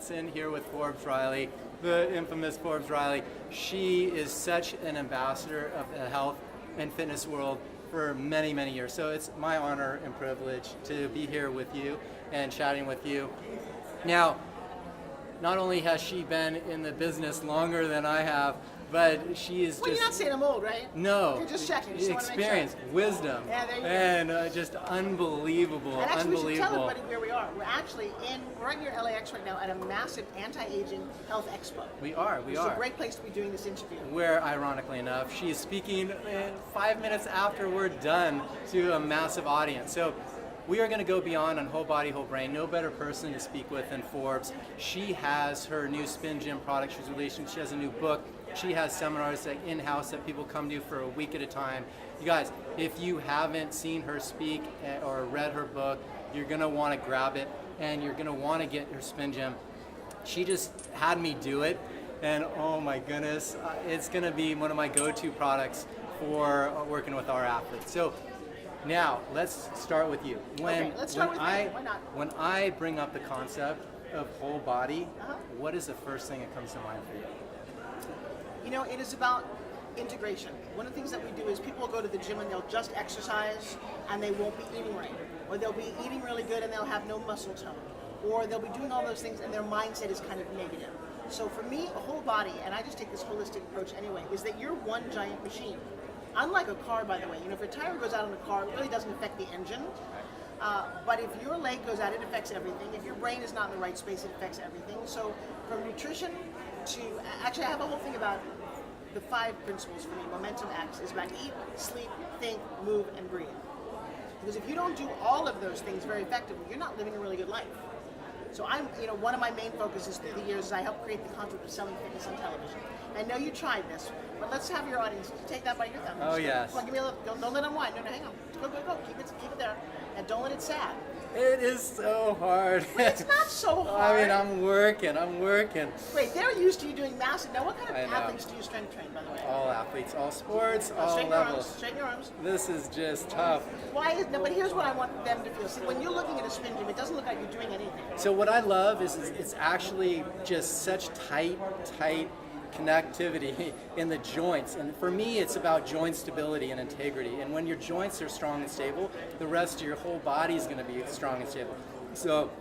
Frandson here with Forbes Riley, the infamous Forbes Riley. She is such an ambassador of the health and fitness world for many, many years. So it's my honor and privilege to be here with you and chatting with you. Now, not only has she been in the business longer than I have, but she is Well, just... you're not saying I'm old, right? No. You're just checking. Just Experience, wisdom, yeah, there you go. and just unbelievable, And actually, we should tell unbelievable. everybody where we are. We're actually right near LAX right now at a massive anti-aging health expo. We are. It's a great place to be doing this interview. Where, ironically enough, she is speaking 5 minutes after we're done to a massive audience. So we are going to go beyond on whole body, whole brain. No better person to speak with than Forbes. She has her new Spin Gym product she's releasing. She has a new book. She has seminars in-house that people come to for a week at a time. You guys, if you haven't seen her speak or read her book, you're going to want to grab it and you're going to want to get her Spin Gym. She just had me do it, and oh my goodness, it's going to be one of my go-to products for working with our athletes. So now, let's start with you. Let's start with me. Why not? When I bring up the concept of whole body, what is the first thing that comes to mind for you? You know, it is about integration. One of the things that we do is people will go to the gym and they'll just exercise and they won't be eating right. Or they'll be eating really good and they'll have no muscle tone. Or they'll be doing all those things and their mindset is kind of negative. So for me, a whole body, and I just take this holistic approach anyway, is that you're one giant machine. Unlike a car, by the way, you know, if your tire goes out on a car, it really doesn't affect the engine. But if your leg goes out, it affects everything. If your brain is not in the right space, it affects everything. So from nutrition to, actually I have a whole thing about the 5 principles for me. Momentum X is about eat, sleep, think, move, and breathe. Because if you don't do all of those things very effectively, you're not living a really good life. So one of my main focuses through the years is I help create the concept of selling fitness on television. I know you tried this, but let's have your audience take that by your thumb. Oh, yes. Come on, give me a little, don't let them whine. No, hang on. Go. Keep it there. And don't let it sad. It is so hard. It's not so hard. I mean, I'm working. Wait, they're used to you doing massive. Now, what kind of athletes do you strength train, by the way? All athletes, all sports, all straighten levels. Straighten your arms. This is just tough. But here's what I want them to feel. See, when you're looking at a spin gym, it doesn't look like you're doing anything. So what I love is it's actually just such tight connectivity in the joints, and for me it's about joint stability and integrity, and when your joints are strong and stable, the rest of your whole body is going to be strong and stable. So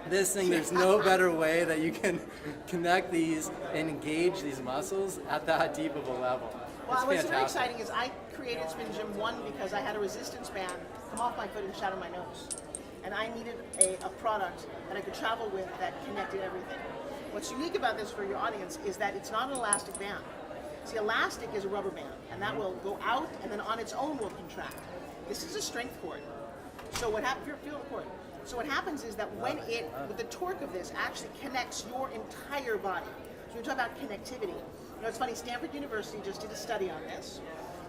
this thing, there's no better way that you can connect these and engage these muscles at that deep of a level. Well, what's fantastic. very exciting is I created Spin Gym 1 because I had a resistance band come off my foot and shatter my nose, and I needed a product that I could travel with that connected everything. What's unique about this for your audience is that it's not an elastic band. See, elastic is a rubber band, and that will go out and then on its own will contract. This is a strength cord. So what happens? Feel the cord. So what happens is that when with the torque of this, actually connects your entire body. So we talk about connectivity. You know, it's funny. Stanford University just did a study on this,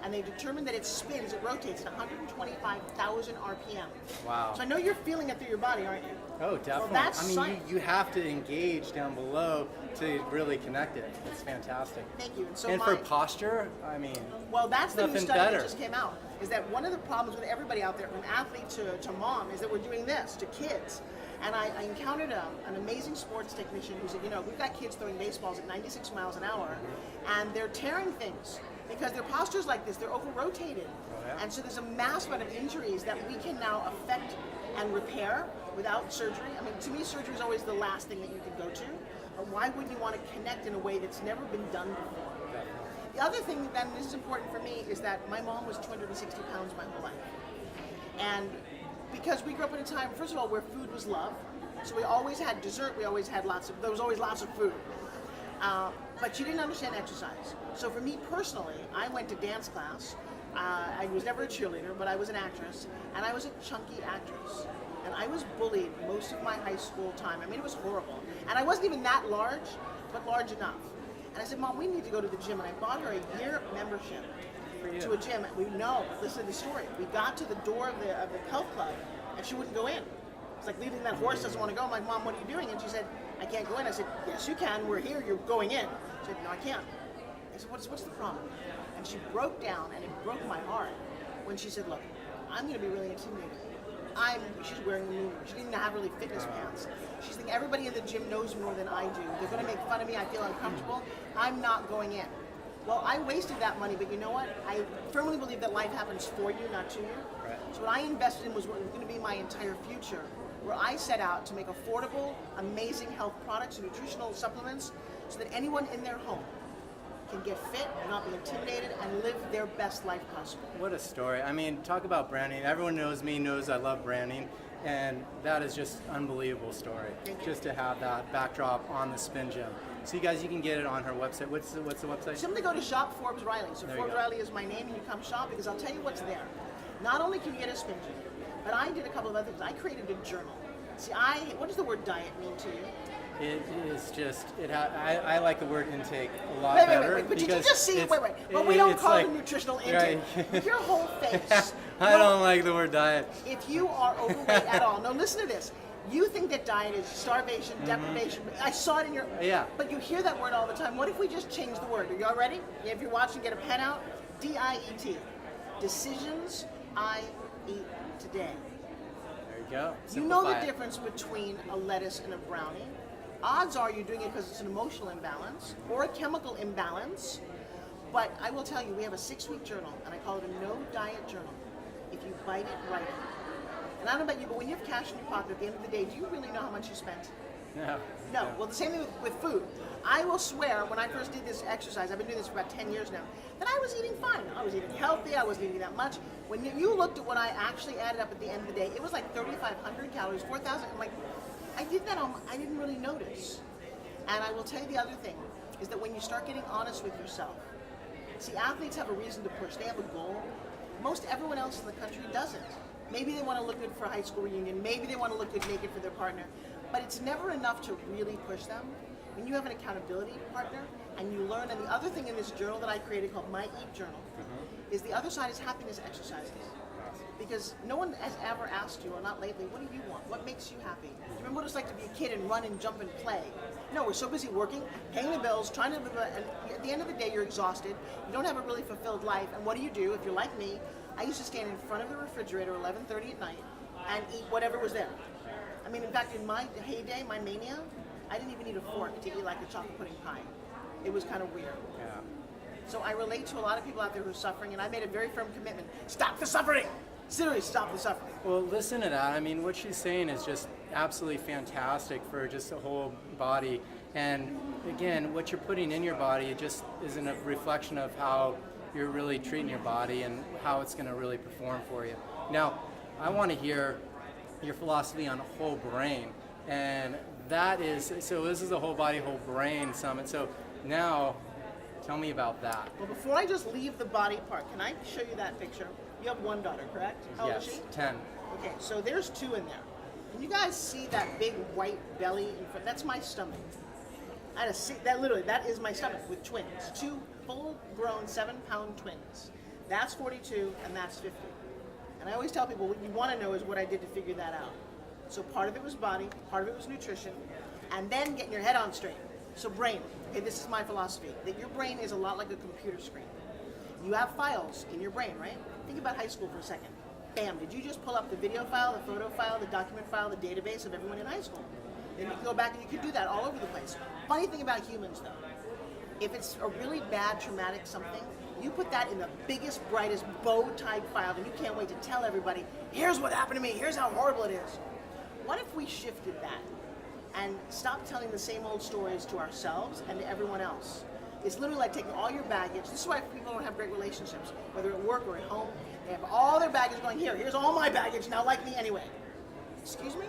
and they determined that it spins, it rotates at 125,000 RPM. Wow. So I know you're feeling it through your body, aren't you? Oh, definitely. Well, that's I mean, science. you have to engage down below to really connect it. It's fantastic. Thank you. And for posture, I mean, well, that's the new nothing study better. that just came out, is that one of the problems with everybody out there, from athlete to mom, is that we're doing this to kids. And I encountered an amazing sports technician who said, you know, we've got kids throwing baseballs at 96 miles an hour, and they're tearing things because their posture's like this, they're over-rotated. Oh, yeah. And so there's a mass amount of injuries that we can now affect and repair without surgery. I mean, to me, surgery is always the last thing that you can go to. But why wouldn't you want to connect in a way that's never been done before? The other thing, then, this is important for me, is that my mom was 260 pounds my whole life. And because we grew up in a time, first of all, where food was love. So we always had dessert, there was always lots of food. But she didn't understand exercise. So for me personally, I went to dance class. I was never a cheerleader, but I was an actress, and I was a chunky actress. And I was bullied most of my high school time. I mean, it was horrible. And I wasn't even that large, but large enough. And I said, Mom, we need to go to the gym. And I bought her a year membership to a gym. Listen to the story. We got to the door of the health club, and she wouldn't go in. It's like leaving that horse doesn't want to go. I'm like, Mom, what are you doing? And she said, I can't go in. I said, yes, you can. We're here. You're going in. She said, no, I can't. I said, what's the problem? And she broke down, and it broke my heart when she said, look, I'm going to be really intimidated. she's wearing a moo. She didn't have really fitness pants. She's thinking everybody in the gym knows more than I do. They're going to make fun of me. I feel uncomfortable. I'm not going in. Well, I wasted that money, but you know what? I firmly believe that life happens for you, not to you. Right. So what I invested in was what was going to be my entire future, where I set out to make affordable, amazing health products and nutritional supplements so that anyone in their home can get fit, not be intimidated, and live their best life possible. What a story. I mean, talk about branding. Everyone knows me, knows I love branding, and that is just unbelievable story. Just to have that backdrop on the Spin Gym. So you guys, you can get it on her website. What's the website? Simply go to Shop Forbes Riley. So There you Forbes go. Riley is my name, and you come shop, because I'll tell you what's there. Not only can you get a Spin Gym, but I did a couple of other things. I created a journal. See, what does the word diet mean to you? It is just, I like the word intake a lot Wait, better. but did you because just see? it's- Wait. But we don't it's call like- it nutritional intake. Right. Your whole face. I don't like the word diet. If you are overweight at all, no, listen to this. You think that diet is starvation, deprivation. I saw it in your. Yeah. But you hear that word all the time. What if we just change the word? Are you all ready? If you're watching, get a pen out. DIET. Decisions I eat today. There you go. You know the Simplify it. difference between a lettuce and a brownie. Odds are you're doing it because it's an emotional imbalance or a chemical imbalance. But I will tell you, we have a 6-week journal, and I call it a no-diet journal. If you bite it, write it. And I don't know about you, but when you have cash in your pocket at the end of the day, do you really know how much you spent? No. No. Well, the same thing with food. I will swear, when I first did this exercise, I've been doing this for about 10 years now, that I was eating fine. I was eating healthy. I wasn't eating that much. When you looked at what I actually added up at the end of the day, it was like 3,500 calories, 4,000. I'm like, I did that I didn't really notice. And I will tell you the other thing, is that when you start getting honest with yourself, see, athletes have a reason to push. They have a goal. Most everyone else in the country doesn't. Maybe they want to look good for a high school reunion. Maybe they want to look good naked for their partner. But it's never enough to really push them. When you have an accountability partner and you learn, and the other thing in this journal that I created called My Eat Journal, is the other side is happiness exercises. Because no one has ever asked you, or not lately, what do you want? What makes you happy? Do you remember what it's like to be a kid and run and jump and play? No, we're so busy working, paying the bills, trying to live, and at the end of the day, you're exhausted. You don't have a really fulfilled life. And what do? If you're like me, I used to stand in front of the refrigerator 11:30 at night and eat whatever was there. I mean, in fact, in my heyday, my mania, I didn't even need a fork to eat like a chocolate pudding pie. It was kind of weird. Yeah. So I relate to a lot of people out there who are suffering, and I made a very firm commitment. Stop the suffering! Seriously, stop the suffering. Well, listen to that. I mean, what she's saying is just absolutely fantastic for just the whole body. And again, what you're putting in your body just isn't a reflection of how you're really treating your body and how it's going to really perform for you. Now, I want to hear your philosophy on whole brain. And that is, so this is a whole body, whole brain summit. So now, tell me about that. Well, before I just leave the body part, can I show you that picture? You have one daughter, correct? How old is Yes, she? 10. Okay, so there's 2 in there. Can you guys see that big white belly in front? That's my stomach. That is my stomach with twins. 2 full-grown 7-pound twins. That's 42 and that's 50. And I always tell people what you want to know is what I did to figure that out. So part of it was body, part of it was nutrition, and then getting your head on straight. So brain, okay, this is my philosophy, that your brain is a lot like a computer screen. You have files in your brain, right? Think about high school for a second. Bam, did you just pull up the video file, the photo file, the document file, the database of everyone in high school? Then you can go back and you can do that all over the place. Funny thing about humans though, if it's a really bad traumatic something, you put that in the biggest, brightest, bow-tied file and you can't wait to tell everybody, here's what happened to me, here's how horrible it is. What if we shifted that and stopped telling the same old stories to ourselves and to everyone else? It's literally like taking all your baggage. This is why people don't have great relationships, whether at work or at home. They have all their baggage going, here's all my baggage, now like me anyway. Excuse me?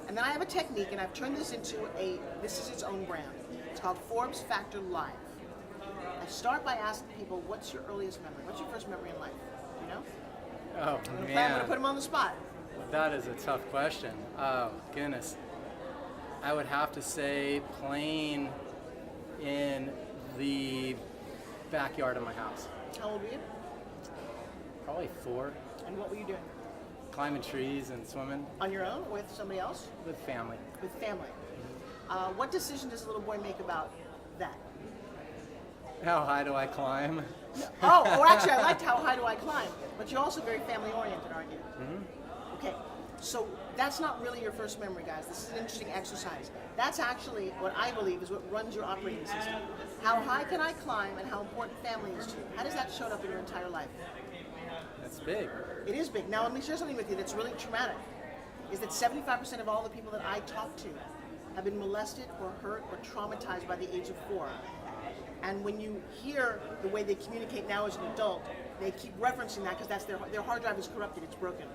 And then I have a technique, and I've turned this into this is its own brand. It's called Forbes Factor Live. I start by asking people, what's your earliest memory? What's your first memory in life? You know? Oh, I'm going man. to put them on the spot. That is a tough question. Oh, goodness. I would have to say playing in the backyard of my house. How old were you? Probably 4. And what were you doing? Climbing trees and swimming On your own or with somebody else? with family. With family. What decision does a little boy make about that? How high do I climb? Actually, I liked how high do I climb, but you're also very family oriented, aren't you? Mm-hmm. Okay. So that's not really your first memory, guys. This is an interesting exercise. That's actually what I believe is what runs your operating system. How high can I climb and how important family is to you? How does that show up in your entire life? That's big. It is big. Now let me share something with you that's really traumatic. Is that 75% of all the people that I talk to have been molested or hurt or traumatized by the age of 4. And when you hear the way they communicate now as an adult, they keep referencing that because that's their hard drive is corrupted, it's broken.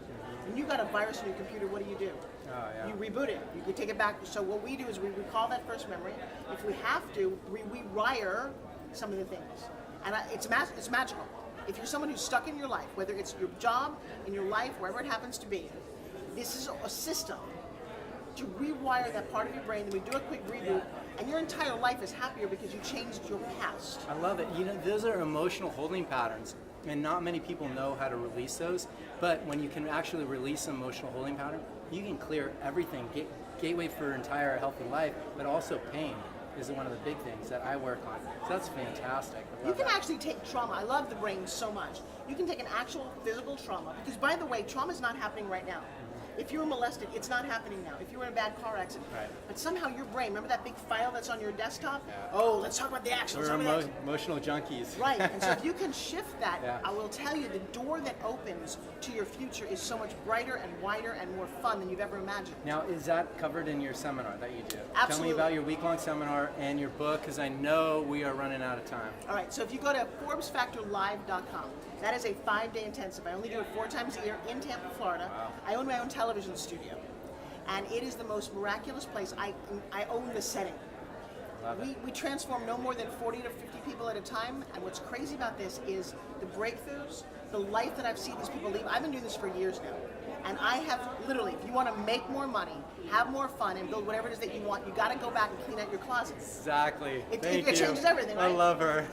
When you got a virus on your computer, what do? Oh, yeah. You reboot it. You can take it back. So what we do is we recall that first memory. If we have to, we rewire some of the things. And it's magical. If you're someone who's stuck in your life, whether it's your job, in your life, wherever it happens to be, this is a system to rewire that part of your brain. Then we do a quick reboot, and your entire life is happier because you changed your past. I love it. You know, those are emotional holding patterns, and not many people know how to release those. But when you can actually release an emotional holding pattern, you can clear everything. Gateway for entire healthy life, but also pain is one of the big things that I work on. So that's fantastic. You can actually take trauma. I love the brain so much. You can take an actual physical trauma, because by the way, trauma is not happening right now. If you were molested, it's not happening now. If you were in a bad car accident. Right. But somehow your brain, remember that big file that's on your desktop? Yeah. Oh, let's talk about the action. We're emotional junkies. Right, and so if you can shift that, Yeah. I will tell you the door that opens to your future is so much brighter and wider and more fun than you've ever imagined. Now, is that covered in your seminar that you do? Absolutely. Tell me about your week-long seminar and your book, because I know we are running out of time. All right, so if you go to ForbesFactorLive.com, that is a 5-day intensive. I only do it 4 times a year in Tampa, Florida. Wow. I own my own television studio, and it is the most miraculous place. I own the setting. Love it. We transform no more than 40 to 50 people at a time, and what's crazy about this is the breakthroughs, the life that I've seen these people live. I've been doing this for years now, and I have literally, if you want to make more money, have more fun, and build whatever it is that you want, you got to go back and clean out your closet. Exactly. It Thank you. changes everything, right? I love her.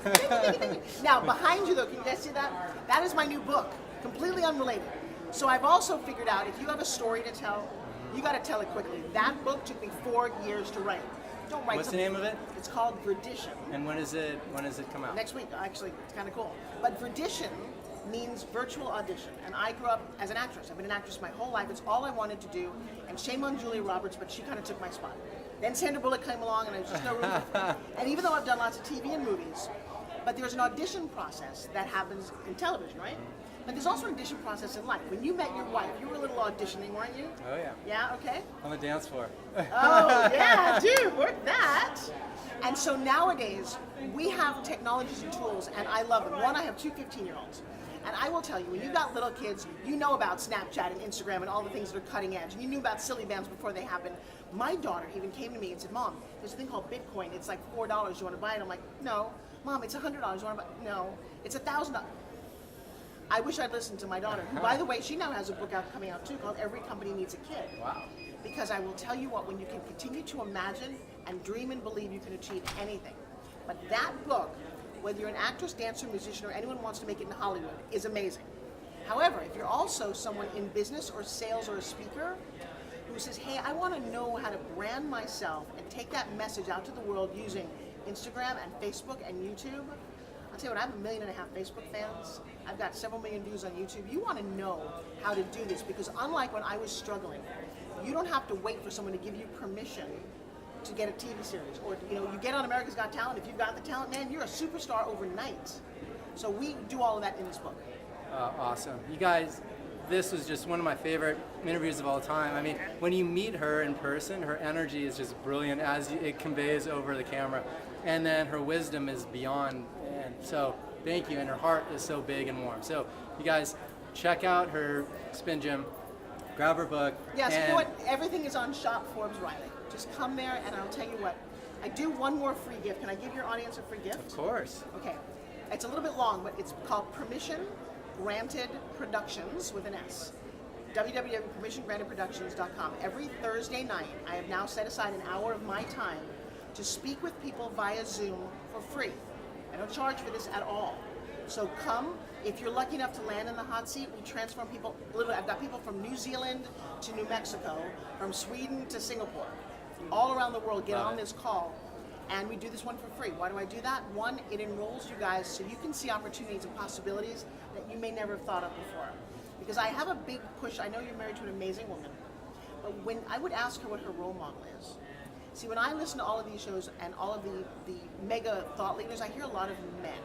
Now, behind you though, can you guys see that? That is my new book, completely unrelated. So I've also figured out if you have a story to tell, you got to tell it quickly. That book took me 4 years to write. Don't write. What's the name of it? It's called Verdition. And when does it come out? Next week, actually, it's kind of cool. But Verdition means virtual audition, and I grew up as an actress. I've been an actress my whole life. It's all I wanted to do, and shame on Julia Roberts, but she kind of took my spot. Then Sandra Bullock came along, and there was just no room for her. And even though I've done lots of TV and movies, but there's an audition process that happens in television, right? But there's also an audition process in life. When you met your wife, you were a little auditioning, weren't you? Oh, yeah. Yeah, okay. On the dance floor. Oh, yeah, dude, work that. And so nowadays, we have technologies and tools, and I love them. One, I have 2 15-year-olds. And I will tell you, when you've got little kids, you know about Snapchat and Instagram and all the things that are cutting edge. And you knew about silly bands before they happened. My daughter even came to me and said, Mom, there's a thing called Bitcoin. It's like $4. You want to buy it? I'm like, no. Mom, it's $100. You want to buy it? No. It's $1,000. I wish I'd listened to my daughter, who, by the way, she now has a book coming out too called Every Company Needs a Kid. Wow. Because I will tell you what, when you can continue to imagine and dream and believe, you can achieve anything. But that book, whether you're an actress, dancer, musician, or anyone who wants to make it in Hollywood, is amazing. However, if you're also someone in business or sales or a speaker who says, hey, I want to know how to brand myself and take that message out to the world using Instagram and Facebook and YouTube, I'll tell you what, I have 1.5 million Facebook fans. I've got several million views on YouTube. You want to know how to do this, because unlike when I was struggling, you don't have to wait for someone to give you permission to get a TV series, or you get on America's Got Talent. If you've got the talent, man, you're a superstar overnight. So we do all of that in this book. Awesome. You guys, this was just one of my favorite interviews of all time. I mean, when you meet her in person, her energy is just brilliant as it conveys over the camera. And then her wisdom is beyond. And so thank you. And her heart is so big and warm. So you guys, check out her Spin Gym, grab her book. Yes, you know what? Everything is on Shop Forbes Riley. Just come there, and I'll tell you what. I do one more free gift. Can I give your audience a free gift? Of course. Okay. It's a little bit long, but it's called Permission Granted Productions with an S. www.permissiongranted.productions.com. Every Thursday night, I have now set aside an hour of my time to speak with people via Zoom for free. I don't charge for this at all. So come. If you're lucky enough to land in the hot seat, we transform people. Literally, I've got people from New Zealand to New Mexico, from Sweden to Singapore. All around the world get on this call, and we do this one for free. Why do I do that? One, it enrolls you guys so you can see opportunities and possibilities that you may never have thought of before. because I have a big push. I know you're married to an amazing woman, but when I would ask her what her role model is. See, when I listen to all of these shows and all of the mega thought leaders, I hear a lot of men.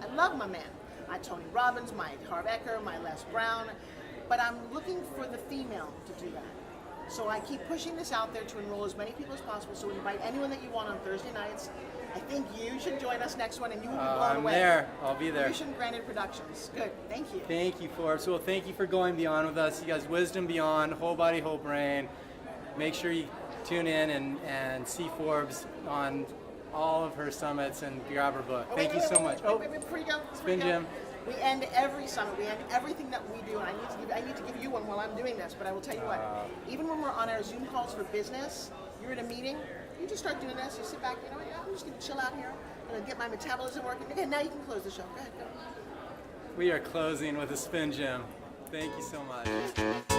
I love my men. My Tony Robbins, my Harv Eker, my Les Brown, but I'm looking for the female to do that. So I keep pushing this out there to enroll as many people as possible. So invite anyone that you want on Thursday nights. I think you should join us next one, and you will be blown away. I'm there. I'll be there. Mission Granted Productions. Good. Thank you. Thank you, Forbes. Well, thank you for going beyond with us. You guys, Wisdom Beyond, Whole Body, Whole Brain. Make sure you tune in and see Forbes on all of her summits and grab her book. Thank you so much. Wait, before you go, Spin Jim. We end every summit. We end everything that we do, and I need to give you one while I'm doing this. But I will tell you what. Even when we're on our Zoom calls for business, you're in a meeting. You just start doing this. You sit back. You know, yeah, I'm just gonna chill out here. I'm gonna get my metabolism working. Okay, now you can close the show. Go ahead. Go. We are closing with a Spin Jim. Thank you so much.